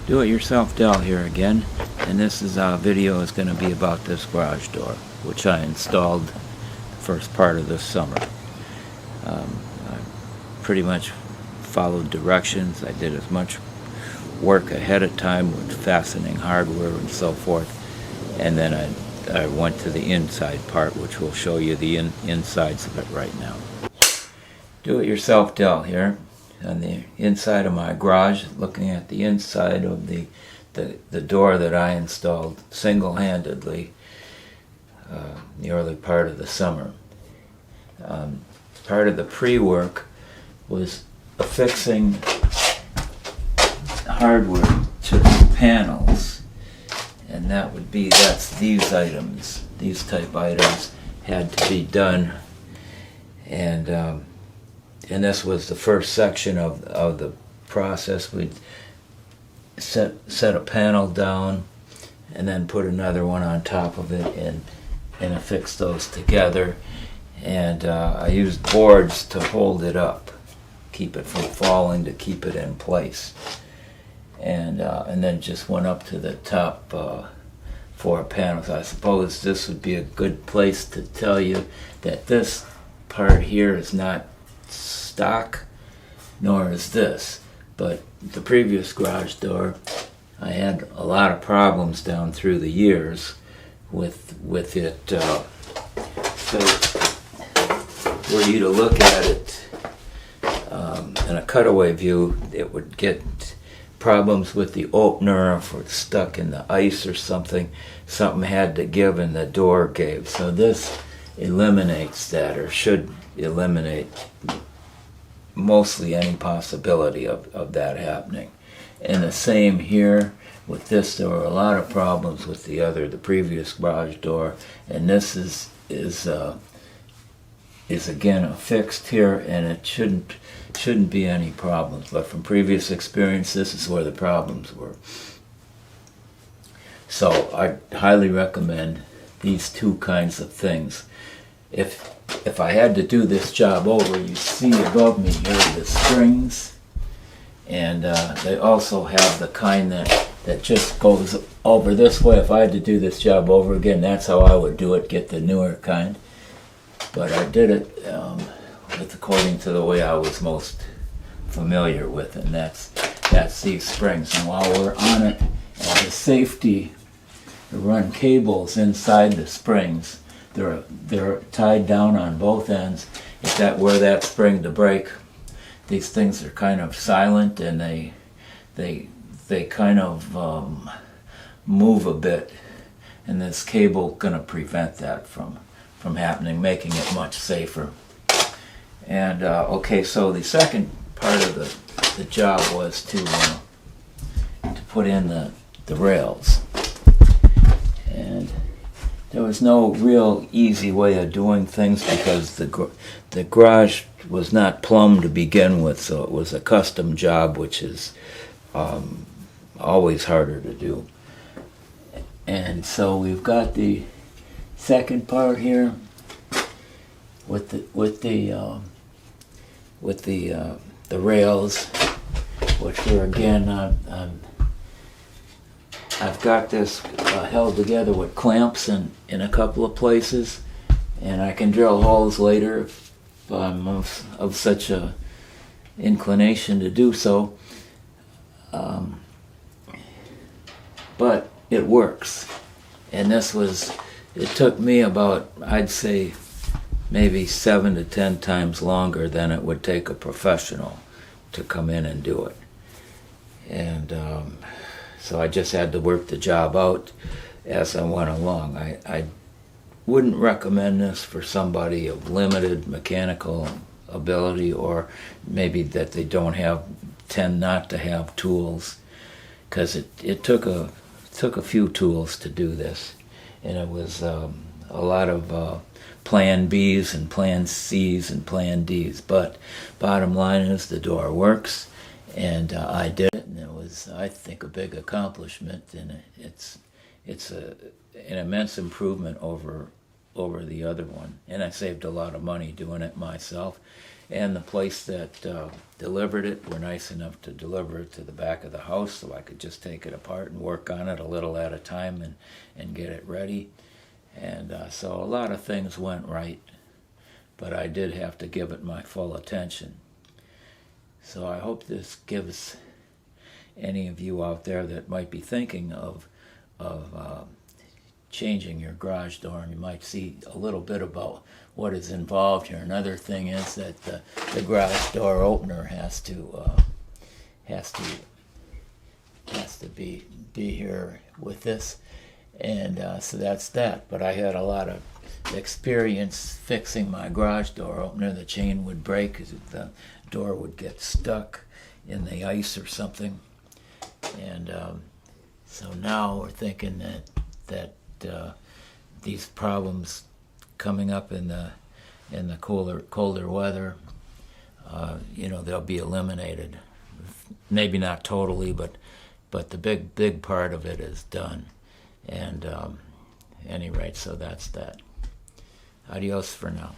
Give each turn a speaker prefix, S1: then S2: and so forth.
S1: Do-it-yourself Dell here again, and this video is going to be about this garage door, which I installed the first part of this summer. I pretty much followed directions. I did as much work ahead of time with fastening hardware and so forth, and then I went to the inside part, which will show you the insides of it right now. Do-it-yourself Dell here on the inside of my garage, looking at the inside of the door that I installed single-handedly the early part of the summer. Part of the pre-work was affixing hardware to the panels, and that's these items. These type items had to be done, and this was the first section of the process. We'd set a panel down and then put another one on top of it and affix those together. And I used boards to hold it up, keep it from falling, to keep it in place. And then just went up to the top 4 panels. I suppose this would be a good place to tell you that this part here is not stock, nor is this. But the previous garage door, I had a lot of problems down through the years with it. So were you to look at it in a cutaway view, it would get problems with the opener. If it's stuck in the ice or something had to give and the door gave. So this eliminates that, or should eliminate mostly any possibility of that happening. And the same here with this. There were a lot of problems with the previous garage door, and this is again affixed here, and it shouldn't be any problems. But from previous experience, this is where the problems were. So I highly recommend these two kinds of things. If I had to do this job over, you see above me here the springs, and they also have the kind that just goes over this way. If I had to do this job over again, that's how I would do it, get the newer kind. But I did it according to the way I was most familiar with, and that's these springs. And while we're on it, as a safety, to run cables inside the springs. They're tied down on both ends. If that were that spring to break, these things are kind of silent, and they kind of move a bit, and this cable gonna prevent that from happening, making it much safer. And okay, so the second part of the job was to put in the rails, and there was no real easy way of doing things because the garage was not plumbed to begin with, so it was a custom job, which is always harder to do. And so we've got the second part here with the rails, which are again I've got this held together with clamps in a couple of places, and I can drill holes later if I'm of such a inclination to do so. But it works, and it took me about, I'd say, maybe 7 to 10 times longer than it would take a professional to come in and do it. And so I just had to work the job out as I went along. I wouldn't recommend this for somebody of limited mechanical ability, or maybe that they tend not to have tools, because it took a few tools to do this, and it was a lot of plan B's and plan C's and plan D's. But bottom line is the door works, and I did it, and it was, I think, a big accomplishment, and it's an immense improvement over the other one. And I saved a lot of money doing it myself, And the place that delivered it were nice enough to deliver it to the back of the house so I could just take it apart and work on it a little at a time and get it ready. And so a lot of things went right, but I did have to give it my full attention. So I hope this gives any of you out there that might be thinking of changing your garage door, and you might see a little bit about what is involved here. Another thing is that the garage door opener has to be here with this, and so that's that. But I had a lot of experience fixing my garage door opener. The chain would break because the door would get stuck in the ice or something, and so now we're thinking that these problems coming up in the colder weather, they'll be eliminated. Maybe not totally, but the big part of it is done. And any rate, so that's that. Adios for now.